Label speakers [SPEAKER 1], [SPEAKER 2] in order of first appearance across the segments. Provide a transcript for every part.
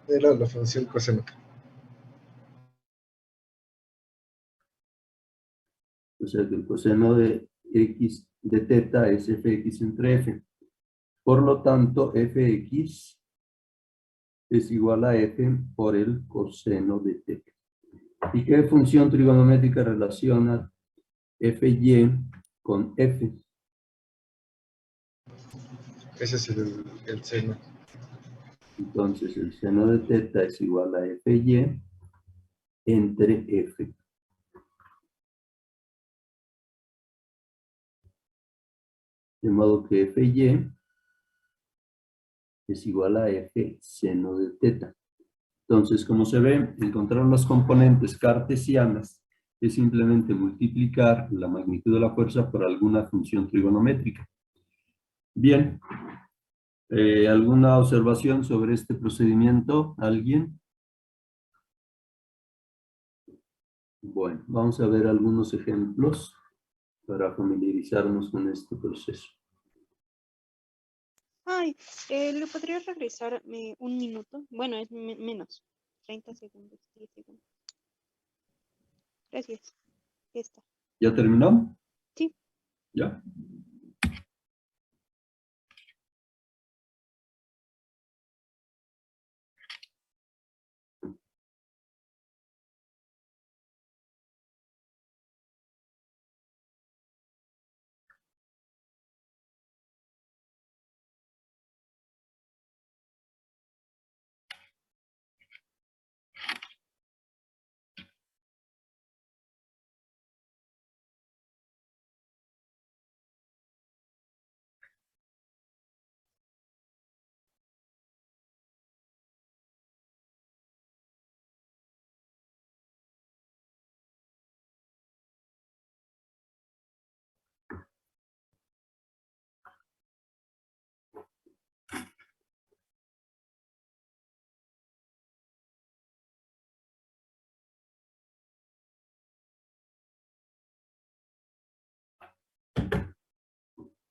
[SPEAKER 1] Era la función coseno.
[SPEAKER 2] O sea que el coseno de x de teta es fx entre f. Por lo tanto, fx es igual a f por el coseno de teta. ¿Y qué función trigonométrica relaciona fy con f?
[SPEAKER 1] Ese es el seno.
[SPEAKER 2] Entonces, el seno de teta es igual a fy entre f. De modo que fy es igual a f seno de teta. Entonces, como se ve, encontrar las componentes cartesianas es simplemente multiplicar la magnitud de la fuerza por alguna función trigonométrica. Bien, ¿alguna observación sobre este procedimiento? ¿Alguien? Bueno, vamos a ver algunos ejemplos para familiarizarnos con este proceso.
[SPEAKER 3] Ay, ¿le podría regresar un minuto? Bueno, es menos. 30 segundos, 10 segundos. Gracias. Ya está.
[SPEAKER 2] ¿Ya terminó?
[SPEAKER 3] Sí.
[SPEAKER 2] Ya.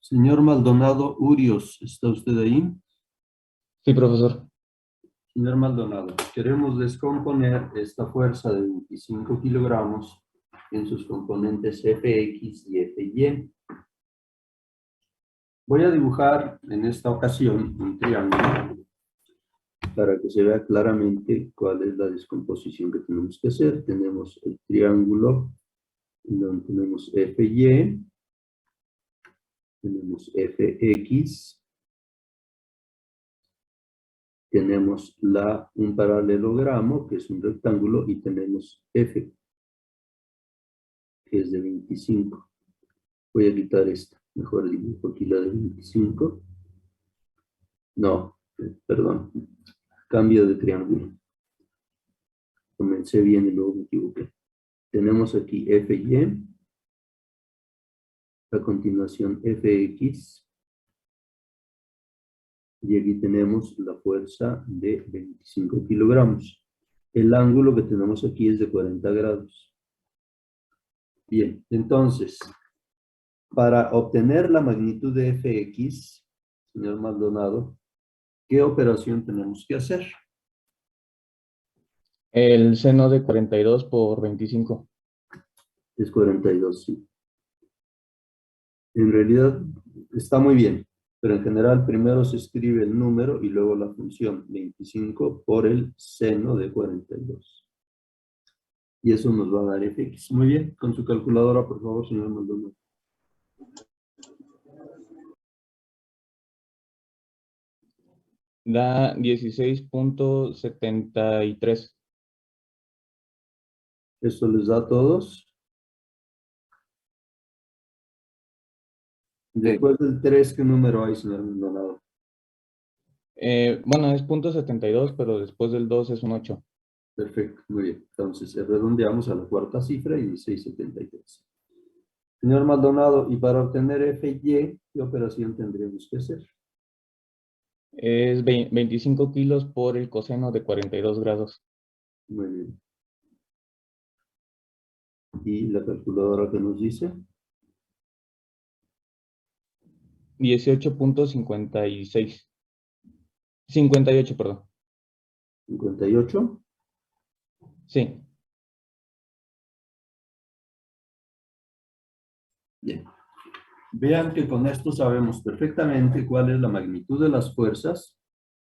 [SPEAKER 2] Señor Maldonado Urios, ¿está usted ahí?
[SPEAKER 4] Sí, profesor.
[SPEAKER 2] Señor Maldonado, queremos descomponer esta fuerza de 25 kilogramos en sus componentes Fx y Fy. Voy a dibujar en esta ocasión un triángulo para que se vea claramente cuál es la descomposición que tenemos que hacer. Tenemos el triángulo donde tenemos Fy, tenemos Fx, tenemos un paralelogramo, que es un rectángulo, y tenemos F, que es de 25. Voy a quitar esta. Mejor dibujo aquí la de 25. No, perdón. Cambio de triángulo. Comencé bien y luego me equivoqué. Tenemos aquí Fy. A continuación Fx. Y aquí tenemos la fuerza de 25 kilogramos. El ángulo que tenemos aquí es de 40 grados. Bien, entonces, para obtener la magnitud de Fx, señor Maldonado, ¿qué operación tenemos que hacer?
[SPEAKER 4] El seno de 42 por 25.
[SPEAKER 2] Es 42, sí. En realidad está muy bien, pero en general primero se escribe el número y luego la función 25 por el seno de 42. Y eso nos va a dar Fx. Muy bien, con su calculadora, por favor, señor Maldonado.
[SPEAKER 4] Da 16.73.
[SPEAKER 2] ¿Esto les da a todos? Después del 3, ¿qué número hay, señor Maldonado?
[SPEAKER 4] Bueno, es .72, pero después del 2 es un 8.
[SPEAKER 2] Perfecto, muy bien. Entonces, redondeamos a la cuarta cifra y 1673. Señor Maldonado, y para obtener Fy, ¿qué operación tendríamos que hacer?
[SPEAKER 4] Es 25 kilos por el coseno de 42 grados.
[SPEAKER 2] Muy bien. ¿Y la calculadora que nos dice?
[SPEAKER 4] 18.56. 58, perdón.
[SPEAKER 2] 58.
[SPEAKER 4] Sí.
[SPEAKER 2] Bien. Vean que con esto sabemos perfectamente cuál es la magnitud de las fuerzas.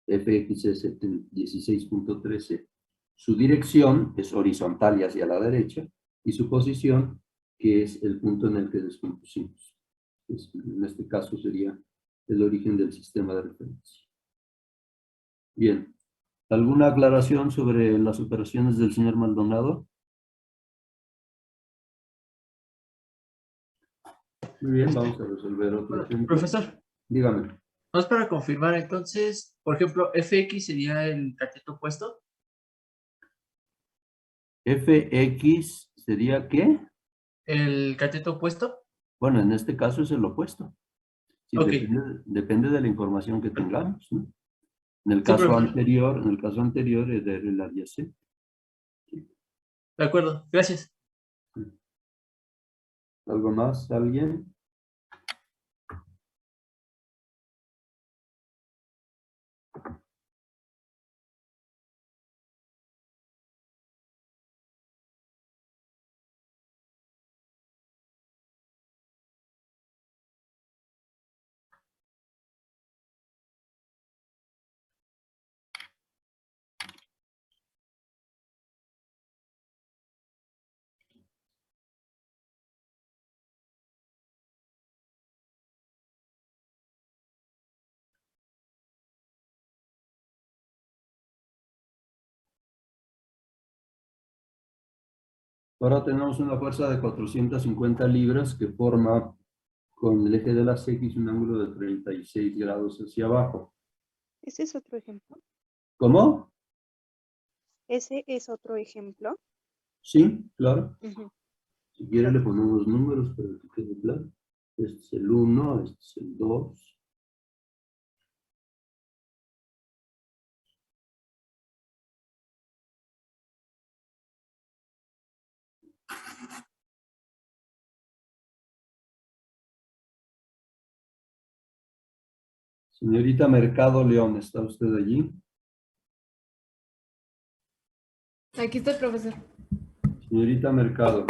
[SPEAKER 2] Fx es 16.13. Su dirección es horizontal y hacia la derecha. Y su posición, que es el punto en el que descompusimos. En este caso sería el origen del sistema de referencia. Bien. ¿Alguna aclaración sobre las operaciones del señor Maldonado? Muy bien, vamos a resolver otro ejemplo.
[SPEAKER 5] Profesor,
[SPEAKER 2] Dígame.
[SPEAKER 5] más para confirmar entonces, por ejemplo, Fx sería el cateto opuesto.
[SPEAKER 2] Fx sería ¿qué?
[SPEAKER 5] ¿El cateto opuesto?
[SPEAKER 2] Bueno, en este caso es el opuesto. Sí,
[SPEAKER 5] Ok.
[SPEAKER 2] depende de la información que tengamos, ¿no? En el
[SPEAKER 5] Sí,
[SPEAKER 2] caso
[SPEAKER 5] profe.
[SPEAKER 2] anterior era el adyacente.
[SPEAKER 5] De acuerdo, gracias.
[SPEAKER 2] ¿Algo más? ¿Alguien? Ahora tenemos una fuerza de 450 libras que forma con el eje de las X un ángulo de 36 grados hacia abajo.
[SPEAKER 3] Ese es otro ejemplo.
[SPEAKER 2] ¿Cómo?
[SPEAKER 3] Ese es otro ejemplo.
[SPEAKER 2] Sí, claro.
[SPEAKER 3] Ujú.
[SPEAKER 2] Si quiere le ponemos números para que quede claro. Este es el 1, este es el 2. Señorita Mercado León, ¿está usted allí?
[SPEAKER 6] Aquí está el profesor.
[SPEAKER 2] Señorita Mercado,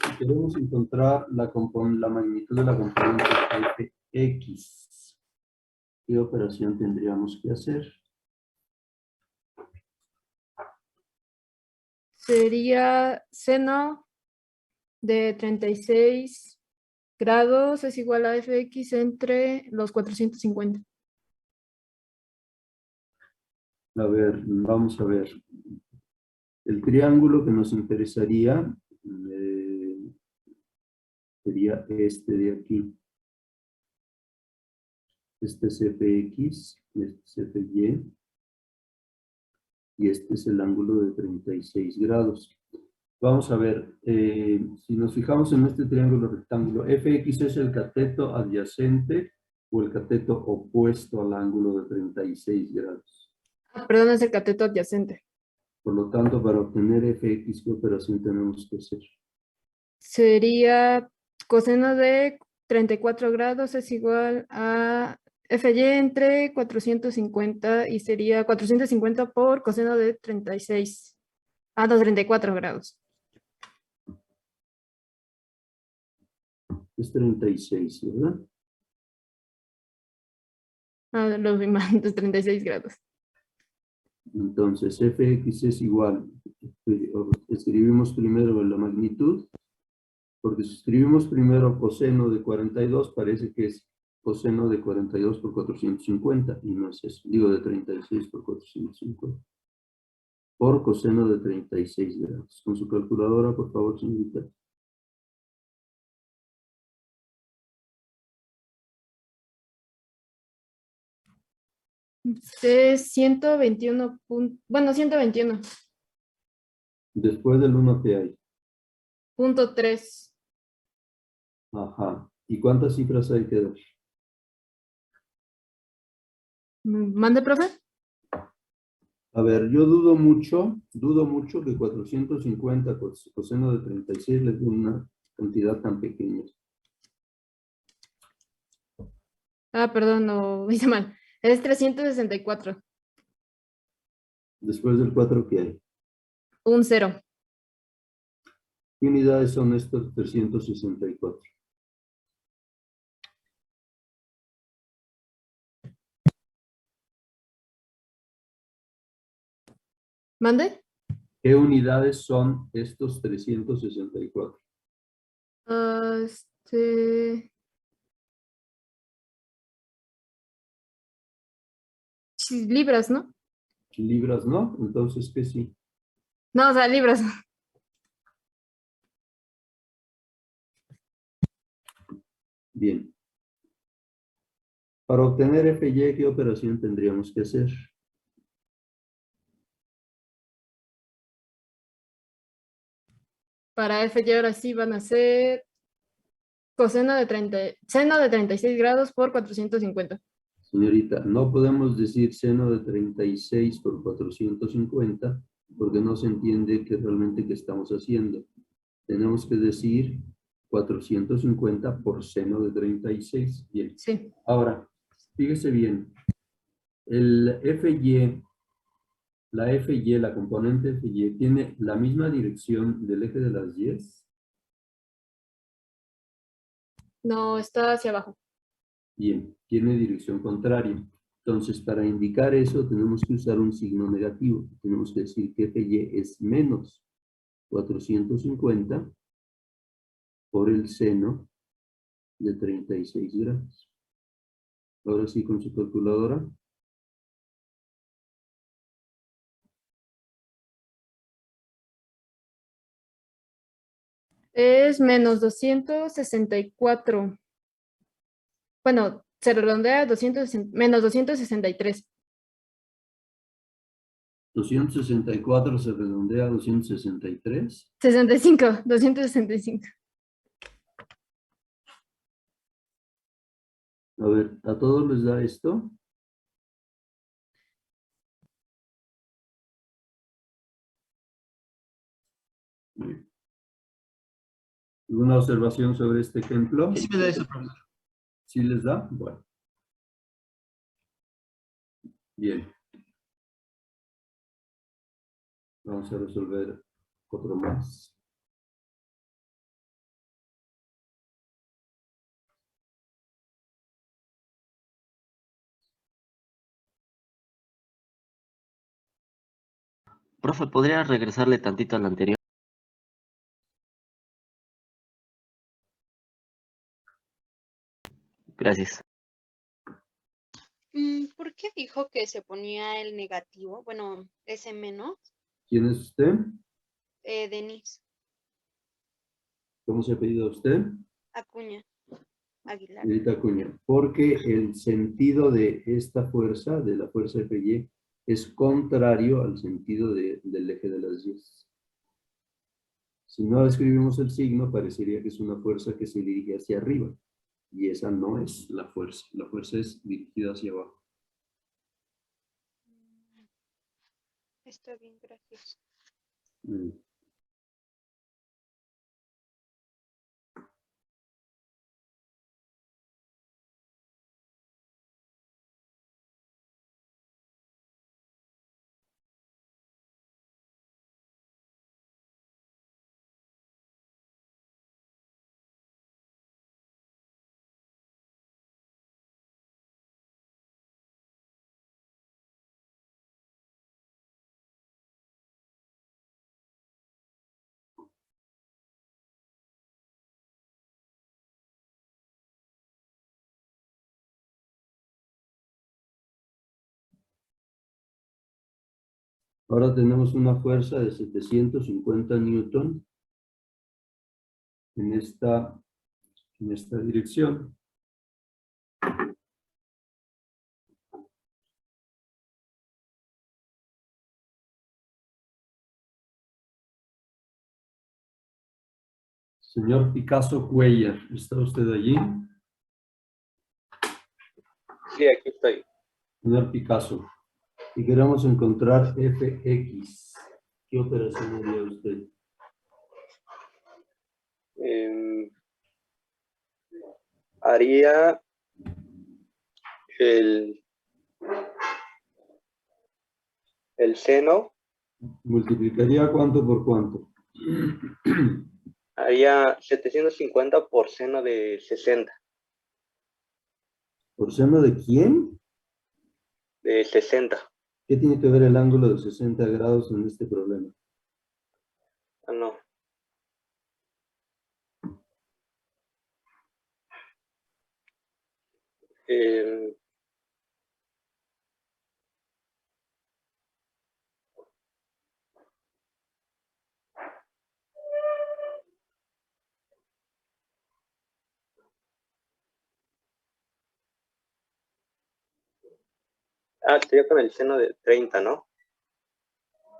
[SPEAKER 2] si queremos encontrar la magnitud de la componente fx, ¿qué operación tendríamos que hacer?
[SPEAKER 6] Sería seno de 36 grados es igual a fx entre los 450.
[SPEAKER 2] A ver, vamos a ver. El triángulo que nos interesaría sería este de aquí. Este es fx, este es fy, y este es el ángulo de 36 grados. Vamos a ver, si nos fijamos en este triángulo rectángulo, fx es el cateto adyacente o el cateto opuesto al ángulo de 36 grados.
[SPEAKER 6] Perdón, es el cateto adyacente.
[SPEAKER 2] Por lo tanto, para obtener fx, ¿qué operación tenemos que hacer?
[SPEAKER 6] Sería coseno de 34 grados es igual a fy entre 450 y sería 450 por coseno de 36. Ah, no, 34 grados.
[SPEAKER 2] Es 36, ¿verdad?
[SPEAKER 6] Ah, lo vi mal, de 36 grados.
[SPEAKER 2] Entonces, fx es igual, escribimos primero la magnitud, porque si escribimos primero coseno de 42, parece que es coseno de 42 por 450, y no es eso, digo de 36 por 450. Por coseno de 36 grados. Con su calculadora, por favor, señorita.
[SPEAKER 6] Es 121. Bueno, 121.
[SPEAKER 2] Después del 1 que hay.
[SPEAKER 6] Punto 3.
[SPEAKER 2] Ajá. ¿Y cuántas cifras hay que dar?
[SPEAKER 6] ¿Mande, profe?
[SPEAKER 2] A ver, yo dudo mucho que 450 coseno de 36 les dé una cantidad tan pequeña.
[SPEAKER 6] Ah, perdón, lo hice mal. Es 364.
[SPEAKER 2] Después del 4, ¿qué hay?
[SPEAKER 6] Un 0.
[SPEAKER 2] ¿Qué unidades son estos 364?
[SPEAKER 6] ¿Mande?
[SPEAKER 2] ¿Qué unidades son estos 364?
[SPEAKER 6] Ah, sí, libras, ¿no?
[SPEAKER 2] Libras, ¿no? Entonces, ¿qué sí?
[SPEAKER 6] No, o sea, libras.
[SPEAKER 2] Bien. Para obtener FY, ¿qué operación tendríamos que hacer?
[SPEAKER 6] Para F y ahora sí van a ser seno de 36 grados por 450.
[SPEAKER 2] Señorita, no podemos decir seno de 36 por 450 porque no se entiende realmente qué estamos haciendo. Tenemos que decir 450 por seno de 36. Bien.
[SPEAKER 6] Sí.
[SPEAKER 2] Ahora, fíjese bien. El FY, la componente FY, ¿tiene la misma dirección del eje de las Y?
[SPEAKER 6] No, está hacia abajo.
[SPEAKER 2] Bien, tiene dirección contraria. Entonces, para indicar eso, tenemos que usar un signo negativo. Tenemos que decir que FY es menos 450 por el seno de 36 grados. Ahora sí, con su calculadora.
[SPEAKER 6] Es menos 264. Bueno, se redondea a menos 263.
[SPEAKER 2] 264 se redondea a 263.
[SPEAKER 6] 65, 265.
[SPEAKER 2] A ver, ¿a todos les da esto? Bien. ¿Alguna observación sobre este ejemplo?
[SPEAKER 5] Sí me da eso, profesor.
[SPEAKER 2] ¿Sí les da? Bueno. Bien. Vamos a resolver otro más.
[SPEAKER 7] Profe, ¿podría regresarle tantito al anterior? Gracias.
[SPEAKER 3] ¿Por qué dijo que se ponía el negativo? Bueno, ese menos,
[SPEAKER 2] ¿Quién es usted?
[SPEAKER 3] Denise
[SPEAKER 2] ¿Cómo se ha pedido usted?
[SPEAKER 3] Acuña Aguilar.
[SPEAKER 2] Señorita Acuña, porque el sentido de esta fuerza, de la fuerza FY, es contrario al sentido del eje de las Y. Si no escribimos el signo, parecería que es una fuerza que se dirige hacia arriba. Y esa no es la fuerza. La fuerza es dirigida hacia abajo.
[SPEAKER 3] Está bien, gracias.
[SPEAKER 2] Mm. Ahora tenemos una fuerza de 750 newton en esta dirección. Señor Picasso Cuellar, ¿está usted allí?
[SPEAKER 1] Sí, aquí estoy.
[SPEAKER 2] Señor Picasso, si queremos encontrar fx, ¿qué operación haría usted?
[SPEAKER 1] Haría el El seno
[SPEAKER 2] Multiplicaría cuánto por cuánto.
[SPEAKER 1] haría 750 por seno de 60.
[SPEAKER 2] ¿Por seno de quién?
[SPEAKER 1] De 60.
[SPEAKER 2] ¿Qué tiene que ver el ángulo de 60 grados en este problema?
[SPEAKER 1] Ah, no. Eh, sería con el seno de 30, ¿no?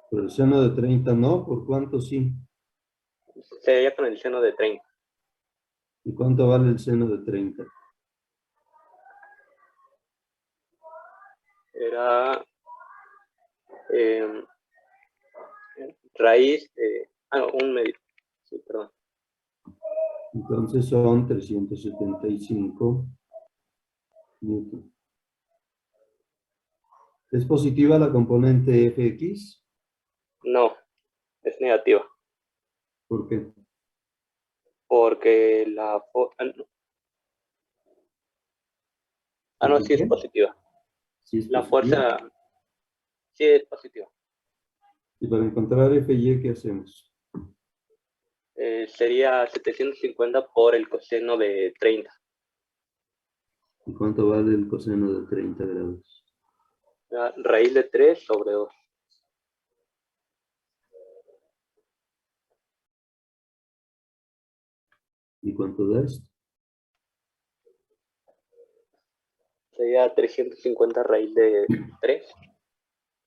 [SPEAKER 2] Por el seno de 30 no, ¿por cuánto sí?
[SPEAKER 1] Sería con el seno de 30.
[SPEAKER 2] ¿Y cuánto vale el seno de 30?
[SPEAKER 1] Era raíz de... no, un medio. Sí, perdón.
[SPEAKER 2] Entonces son 375 newton. ¿Es positiva la componente Fx?
[SPEAKER 1] No, es negativa.
[SPEAKER 2] ¿Por qué?
[SPEAKER 1] Porque no, sí es
[SPEAKER 2] ¿Qué?
[SPEAKER 1] positiva.
[SPEAKER 2] Sí es
[SPEAKER 1] La
[SPEAKER 2] positiva.
[SPEAKER 1] fuerza sí es positiva.
[SPEAKER 2] Y para encontrar Fy, ¿qué hacemos?
[SPEAKER 1] Sería 750 por el coseno de 30.
[SPEAKER 2] ¿Y cuánto vale el coseno de 30 grados?
[SPEAKER 1] Raíz de 3 sobre 2.
[SPEAKER 2] ¿Y cuánto da esto?
[SPEAKER 1] Sería 350 raíz de 3.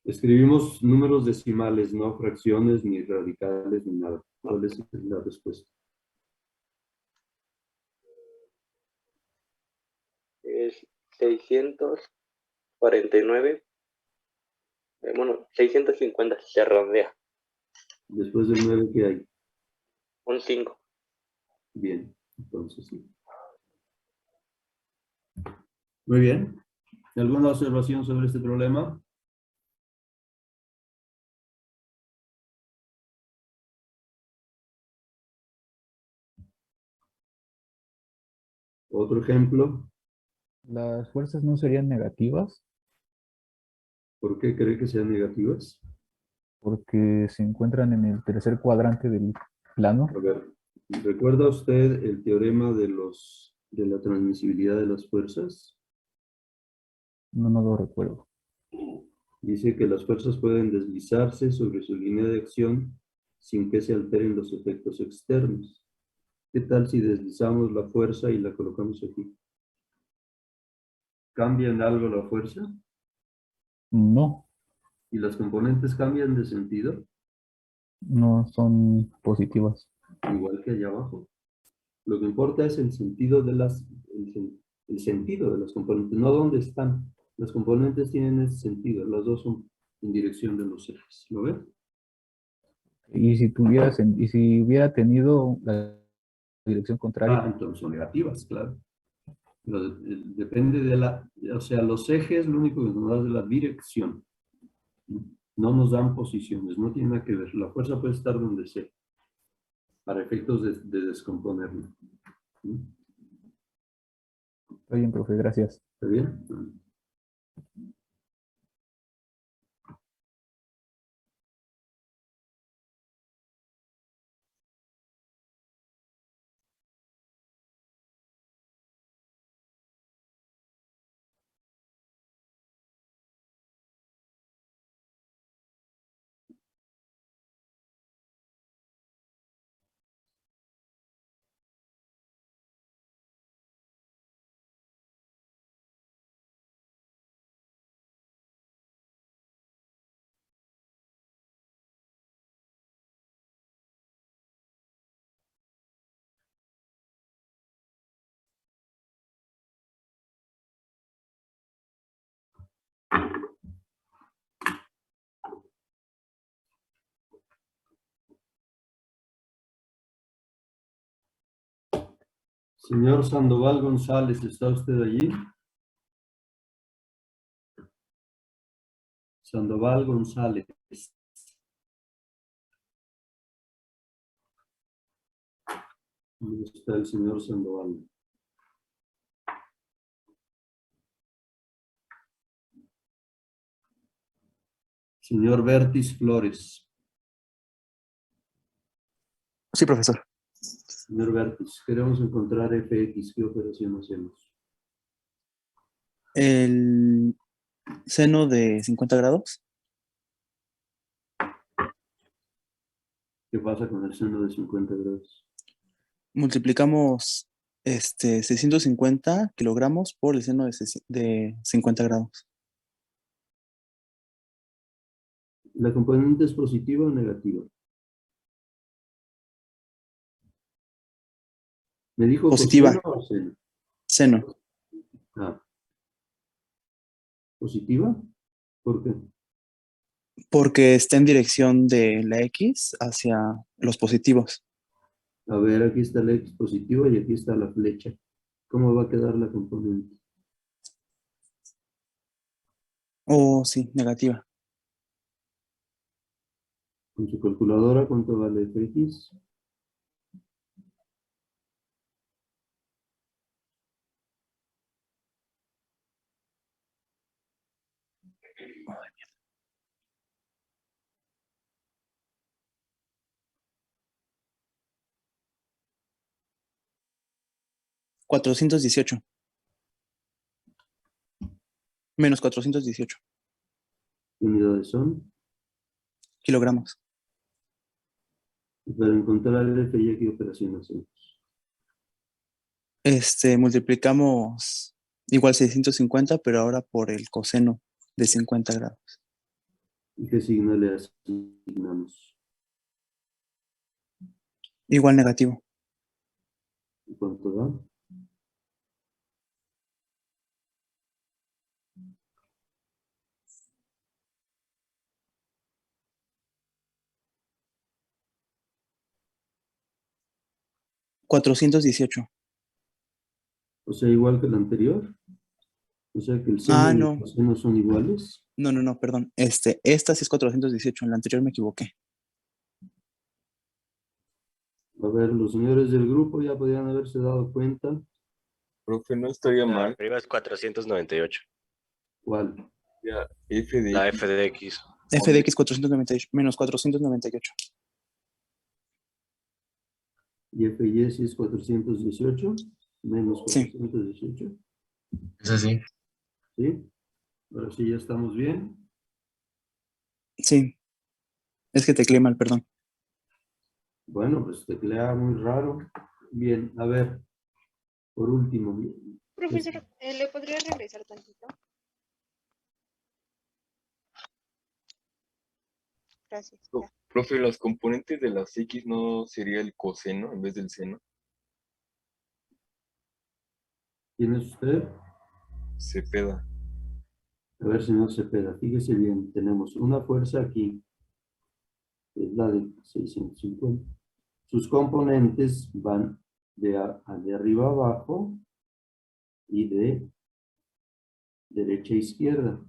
[SPEAKER 2] Escribimos números decimales, no fracciones, ni radicales, ni nada. ¿Cuál es la respuesta?
[SPEAKER 1] Es 649. Bueno, 650 se redondea.
[SPEAKER 2] Después del 9, ¿qué hay?
[SPEAKER 1] Un 5.
[SPEAKER 2] Bien, entonces sí. Muy bien. ¿Alguna observación sobre este problema? Otro ejemplo.
[SPEAKER 8] ¿Las fuerzas no serían negativas?
[SPEAKER 2] ¿Por qué cree que sean negativas?
[SPEAKER 8] Porque se encuentran en el tercer cuadrante del plano.
[SPEAKER 2] A ver, ¿recuerda usted el teorema de la transmisibilidad de las fuerzas?
[SPEAKER 8] No lo recuerdo.
[SPEAKER 2] Dice que las fuerzas pueden deslizarse sobre su línea de acción sin que se alteren los efectos externos. ¿Qué tal si deslizamos la fuerza y la colocamos aquí? ¿Cambia en algo la fuerza?
[SPEAKER 8] No,
[SPEAKER 2] ¿Y las componentes cambian de sentido?
[SPEAKER 8] no son positivas.
[SPEAKER 2] Igual que allá abajo. Lo que importa es el sentido de el sentido de las componentes, no dónde están. Las componentes tienen ese sentido, las dos son en dirección de los ejes. ¿Lo ven?
[SPEAKER 8] Y si hubiera tenido la dirección contraria,
[SPEAKER 2] Entonces son negativas, claro. Pero depende o sea, los ejes lo único que nos da es la dirección. No nos dan posiciones, no tiene nada que ver. La fuerza puede estar donde sea, para efectos de descomponerlo.
[SPEAKER 8] está bien, profe, gracias.
[SPEAKER 2] ¿Está bien? Señor Sandoval González, ¿está usted allí? Sandoval González. ¿Dónde está el señor Sandoval? Señor Bertis Flores.
[SPEAKER 9] Sí, profesor.
[SPEAKER 2] Señor Bertis, queremos encontrar FX. ¿Qué operación hacemos?
[SPEAKER 9] El seno de 50 grados.
[SPEAKER 2] ¿Qué pasa con el seno de 50 grados?
[SPEAKER 9] Multiplicamos 650 kilogramos por el seno de 50 grados.
[SPEAKER 2] ¿La componente es positiva o negativa? ¿Me dijo
[SPEAKER 9] Positiva.
[SPEAKER 2] coseno o seno?
[SPEAKER 9] Seno.
[SPEAKER 2] Ah. ¿Positiva? ¿Por qué?
[SPEAKER 9] Porque está en dirección de la X hacia los positivos.
[SPEAKER 2] A ver, aquí está la X positiva y aquí está la flecha. ¿Cómo va a quedar la componente?
[SPEAKER 9] Oh, sí, negativa.
[SPEAKER 2] Con su calculadora, ¿cuánto vale FX?
[SPEAKER 9] $418. Menos 418
[SPEAKER 2] ¿Qué unidades son?
[SPEAKER 9] kilogramos.
[SPEAKER 2] Y para encontrar el FY, ¿qué operación hacemos?
[SPEAKER 9] Multiplicamos igual 650, pero ahora por el coseno de 50 grados.
[SPEAKER 2] ¿Y qué signo le asignamos?
[SPEAKER 9] Igual negativo.
[SPEAKER 2] ¿Y cuánto da?
[SPEAKER 9] $418.
[SPEAKER 2] O sea, igual que el anterior. O sea, que el seno y el
[SPEAKER 9] No.
[SPEAKER 2] coseno son iguales.
[SPEAKER 9] No, perdón. Esta sí es 418. En la anterior me equivoqué.
[SPEAKER 2] A ver, los señores del grupo ya podrían haberse dado cuenta.
[SPEAKER 10] Profe, no estaría mal.
[SPEAKER 11] Arriba es 498.
[SPEAKER 2] ¿Cuál?
[SPEAKER 10] Ya, F de
[SPEAKER 11] La
[SPEAKER 10] X.
[SPEAKER 11] F de X.
[SPEAKER 9] F de X 498, menos 498.
[SPEAKER 2] Y FY sí es 418 menos
[SPEAKER 9] Sí.
[SPEAKER 2] 418.
[SPEAKER 5] Es así.
[SPEAKER 2] ¿Sí? Ahora sí ya estamos bien.
[SPEAKER 9] Sí. Es que tecleé mal, perdón.
[SPEAKER 2] Bueno, pues teclea muy raro. Bien, a ver. Por último.
[SPEAKER 3] Profesor, ¿le podría regresar tantito? Gracias. Ya.
[SPEAKER 10] Profe, las componentes de las X no sería el coseno en vez del seno.
[SPEAKER 2] ¿Quién es usted?
[SPEAKER 10] Cepeda.
[SPEAKER 2] A ver, señor Cepeda, fíjese bien, tenemos una fuerza aquí, que es la de 650. Sus componentes van de arriba a abajo y de derecha a izquierda.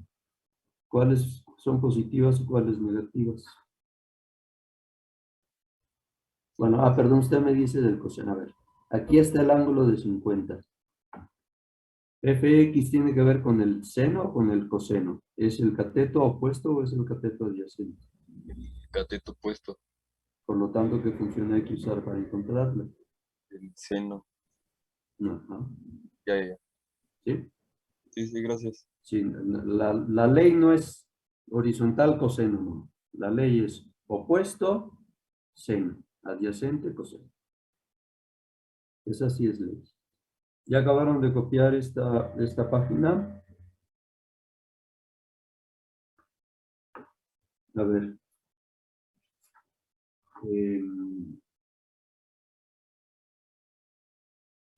[SPEAKER 2] ¿Cuáles son positivas y cuáles negativas? Bueno, perdón, usted me dice del coseno. A ver, aquí está el ángulo de 50. Fx tiene que ver con el seno o con el coseno. ¿Es el cateto opuesto o es el cateto adyacente?
[SPEAKER 10] Cateto opuesto.
[SPEAKER 2] Por lo tanto, ¿qué función hay que usar para encontrarla?
[SPEAKER 10] El seno.
[SPEAKER 2] Ajá.
[SPEAKER 10] Ya.
[SPEAKER 2] ¿Sí?
[SPEAKER 10] Sí, gracias.
[SPEAKER 2] Sí, la ley no es horizontal coseno, no. La ley es opuesto, seno, adyacente, coseno. Esa sí es ley. ¿Ya acabaron de copiar esta página? A ver.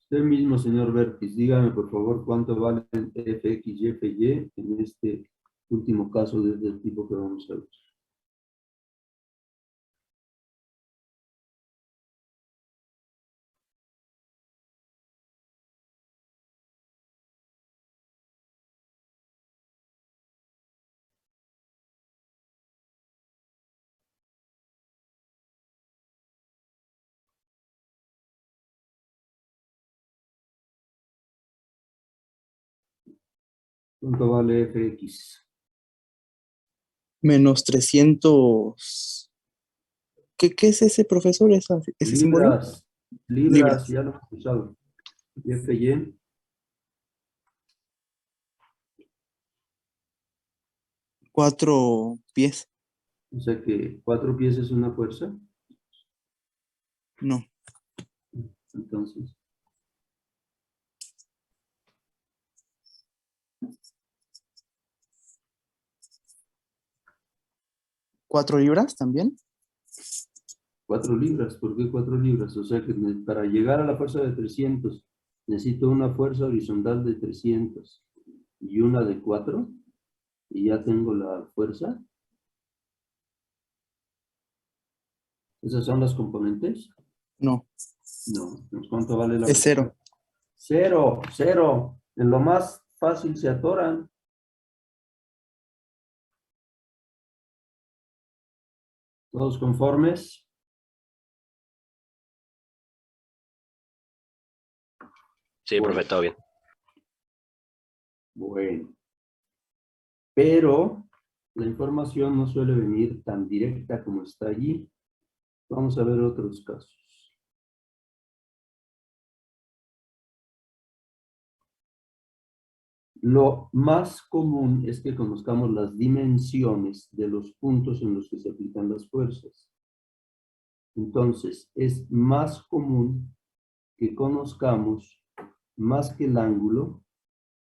[SPEAKER 2] Usted mismo, señor Bertis, dígame por favor cuánto vale Fx y Fy en este último caso del tipo que vamos a ver. ¿Cuánto vale fx?
[SPEAKER 9] Menos 300. ¿Qué es ese, profesor? ¿Ese símbolo?
[SPEAKER 2] Libras. Libras,
[SPEAKER 9] Libras.
[SPEAKER 2] ya lo hemos usado. Y fy,
[SPEAKER 9] 4 pies.
[SPEAKER 2] o sea que 4 pies es una fuerza.
[SPEAKER 9] No.
[SPEAKER 2] Entonces,
[SPEAKER 9] 4 libras también.
[SPEAKER 2] 4 libras. ¿Por qué 4 libras? O sea que para llegar a la fuerza de 300, necesito una fuerza horizontal de 300 y una de 4, y ya tengo la fuerza. ¿Esas son las componentes?
[SPEAKER 9] No.
[SPEAKER 2] No. ¿Cuánto vale la
[SPEAKER 9] Es 0.
[SPEAKER 2] 0, 0. En lo más fácil se atoran. ¿Todos conformes?
[SPEAKER 11] Sí,
[SPEAKER 2] Bueno.
[SPEAKER 11] profe, todo bien.
[SPEAKER 2] Bueno. Pero la información no suele venir tan directa como está allí. Vamos a ver otros casos. Lo más común es que conozcamos las dimensiones de los puntos en los que se aplican las fuerzas. Entonces, es más común que conozcamos, más que el ángulo,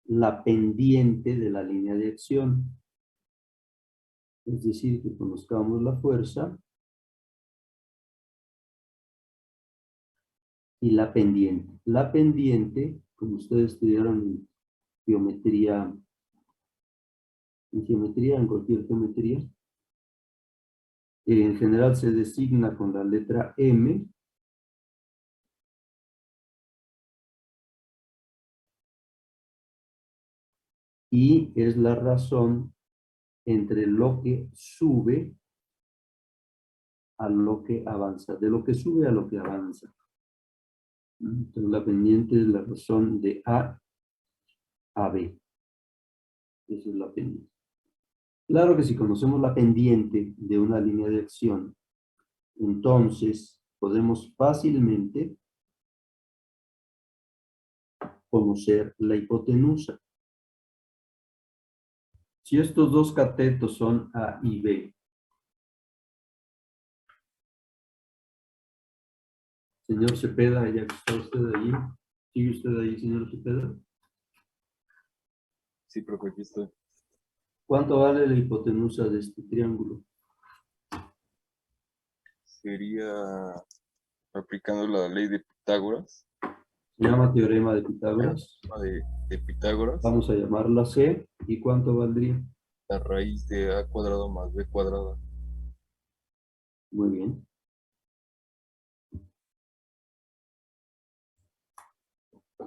[SPEAKER 2] la pendiente de la línea de acción. Es decir, que conozcamos la fuerza y la pendiente. La pendiente, como ustedes estudiaron en geometría, en cualquier geometría, en general se designa con la letra M. Y es la razón entre lo que sube a lo que avanza, de lo que sube a lo que avanza. Entonces la pendiente es la razón de A a B. Esa es la pendiente. Claro que si conocemos la pendiente de una línea de acción, entonces podemos fácilmente conocer la hipotenusa. Si estos dos catetos son A y B, señor Cepeda, ya que está usted ahí, ¿sigue usted ahí, señor Cepeda?
[SPEAKER 10] Sí, profe, aquí estoy.
[SPEAKER 2] ¿Cuánto vale la hipotenusa de este triángulo?
[SPEAKER 10] Sería aplicando la ley de Pitágoras.
[SPEAKER 2] Se llama teorema de Pitágoras.
[SPEAKER 10] De Pitágoras.
[SPEAKER 2] Vamos a llamarla C. ¿Y cuánto valdría?
[SPEAKER 10] La raíz de A cuadrado más B cuadrada.
[SPEAKER 2] Muy bien.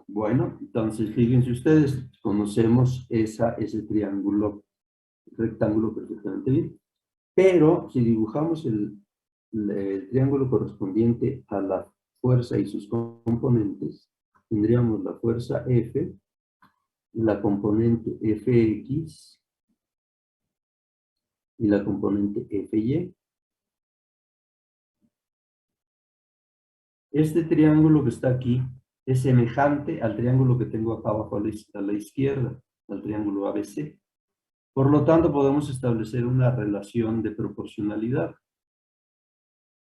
[SPEAKER 2] Bueno, entonces fíjense ustedes, conocemos ese triángulo, rectángulo perfectamente bien. Pero si dibujamos el triángulo correspondiente a la fuerza y sus componentes, tendríamos la fuerza F, la componente Fx y la componente Fy. Este triángulo que está aquí es semejante al triángulo que tengo acá abajo a la izquierda, al triángulo ABC. Por lo tanto, podemos establecer una relación de proporcionalidad.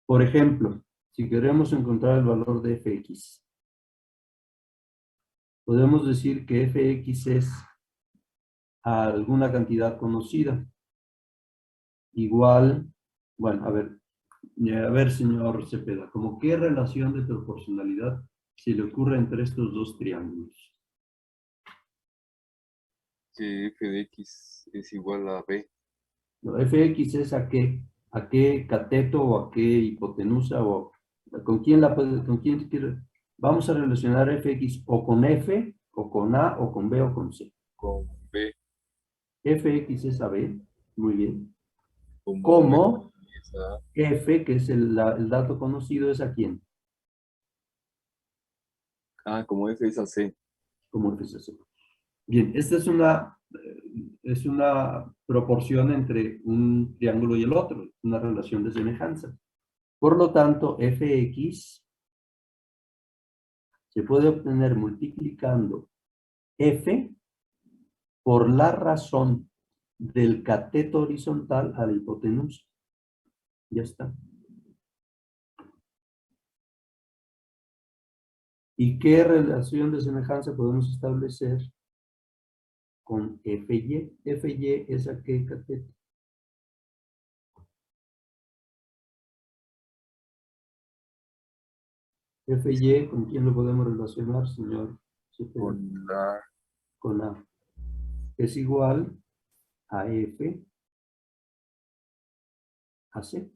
[SPEAKER 2] Por ejemplo, si queremos encontrar el valor de Fx, podemos decir que Fx es alguna cantidad conocida. Igual, bueno, a ver, señor Cepeda, ¿cómo qué relación de proporcionalidad se le ocurre entre estos dos triángulos?
[SPEAKER 10] Que f de x es igual a b.
[SPEAKER 2] No, Fx es a qué cateto o a qué hipotenusa o con quién quiere. Vamos a relacionar Fx o con F o con A o con B o con C.
[SPEAKER 10] Con b.
[SPEAKER 2] Fx es a B, muy bien.
[SPEAKER 10] Como
[SPEAKER 2] Como F, que es el dato conocido, es a quién.
[SPEAKER 10] como f es a c.
[SPEAKER 2] Como F es a C. Bien, esta es una proporción entre un triángulo y el otro, una relación de semejanza. Por lo tanto, fx se puede obtener multiplicando f por la razón del cateto horizontal a la hipotenusa. Ya está. ¿Y qué relación de semejanza podemos establecer con fy? Fy es a qué cateto. Fy, ¿con quién lo podemos relacionar, señor?
[SPEAKER 10] Con la
[SPEAKER 2] Con A. Es igual a F a C.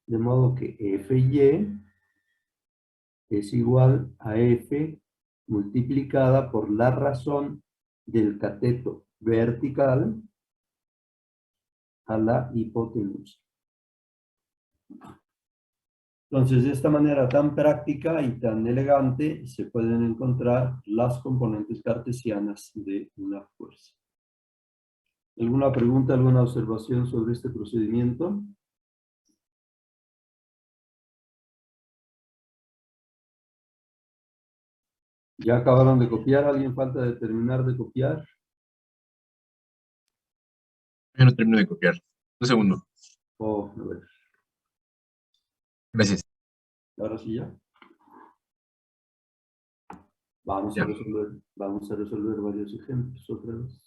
[SPEAKER 2] De modo que Fy es igual a F multiplicada por la razón del cateto vertical a la hipotenusa. Entonces, de esta manera tan práctica y tan elegante, se pueden encontrar las componentes cartesianas de una fuerza. ¿Alguna pregunta, alguna observación sobre este procedimiento? ¿Ya acabaron de copiar? ¿Alguien falta de terminar de copiar?
[SPEAKER 11] Yo no termino de copiar. Un segundo.
[SPEAKER 2] Oh, a ver.
[SPEAKER 11] Gracias.
[SPEAKER 2] Ahora sí ya. Vamos
[SPEAKER 11] Ya.
[SPEAKER 2] a resolver varios ejemplos otra vez.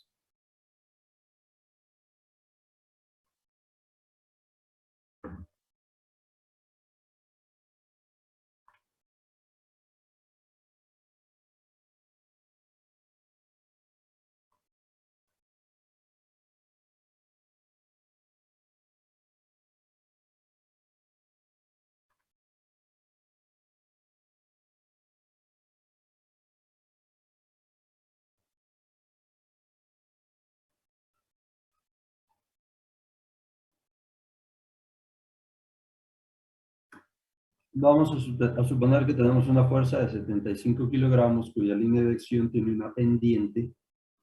[SPEAKER 2] Vamos a suponer que tenemos una fuerza de 75 kilogramos cuya línea de acción tiene una pendiente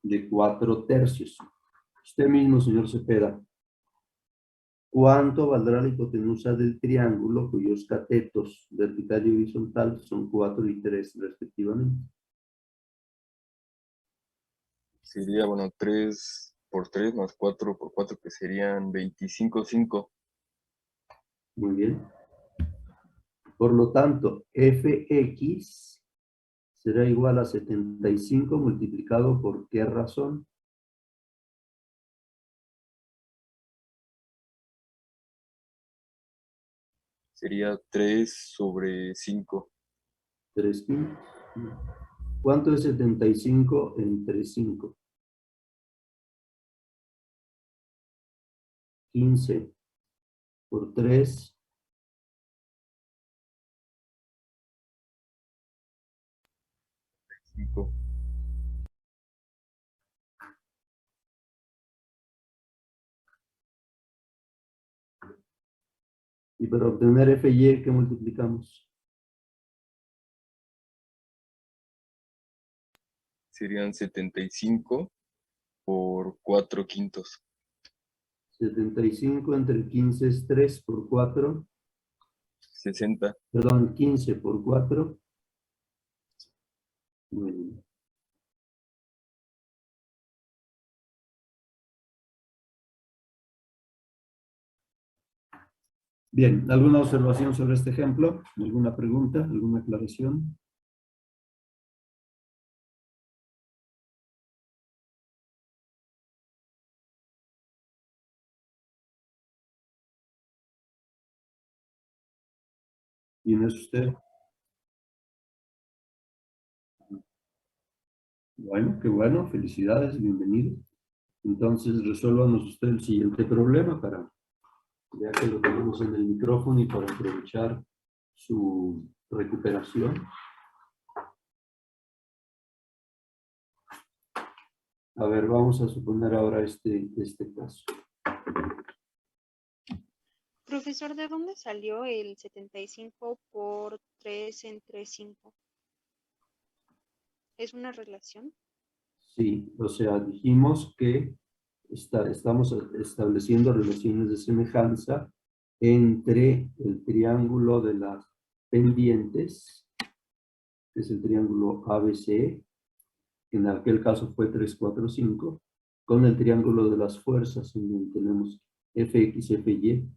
[SPEAKER 2] de 4/3. Usted mismo, señor Cepeda, ¿cuánto valdrá la hipotenusa del triángulo cuyos catetos vertical y horizontal son 4 y 3 respectivamente?
[SPEAKER 10] sería, bueno, 3 por 3 más 4 por 4, que serían 25/5.
[SPEAKER 2] Muy bien. Por lo tanto, fx será igual a 75 multiplicado por ¿qué razón?
[SPEAKER 10] Sería 3/5.
[SPEAKER 2] 3 quintos. ¿Cuánto es 75 entre 5? 15 por 3.
[SPEAKER 10] 5.
[SPEAKER 2] Y para obtener fy, ¿qué multiplicamos?
[SPEAKER 10] Serían 75 por 4/5.
[SPEAKER 2] 75 entre 15 es 3 por 4.
[SPEAKER 10] 60.
[SPEAKER 2] Perdón, 15 por 4. Muy bien. Bien, ¿alguna observación sobre este ejemplo? ¿Alguna pregunta? ¿Alguna aclaración? ¿Quién es usted? Bueno, qué bueno, felicidades, bienvenido. Entonces, resuélvanos usted el siguiente problema para, ya que lo tenemos en el micrófono y para aprovechar su recuperación. A ver, vamos a suponer ahora este caso.
[SPEAKER 3] Profesor, ¿de dónde salió el 75 por 3 entre 5? ¿Es una relación?
[SPEAKER 2] Sí, o sea, dijimos que estamos estableciendo relaciones de semejanza entre el triángulo de las pendientes, que es el triángulo ABC, que en aquel caso fue 3, 4, 5, con el triángulo de las fuerzas, en donde tenemos Fx, Fy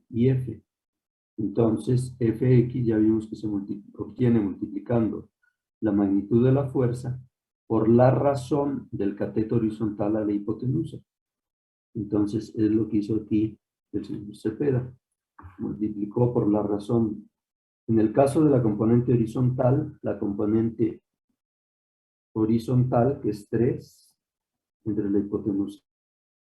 [SPEAKER 2] y F. Entonces, Fx ya vimos que se obtiene multiplicando la magnitud de la fuerza por la razón del cateto horizontal a la hipotenusa. Entonces, es lo que hizo aquí el señor Cepeda. Multiplicó por la razón. En el caso de la componente horizontal, la componente horizontal, que es 3, entre la hipotenusa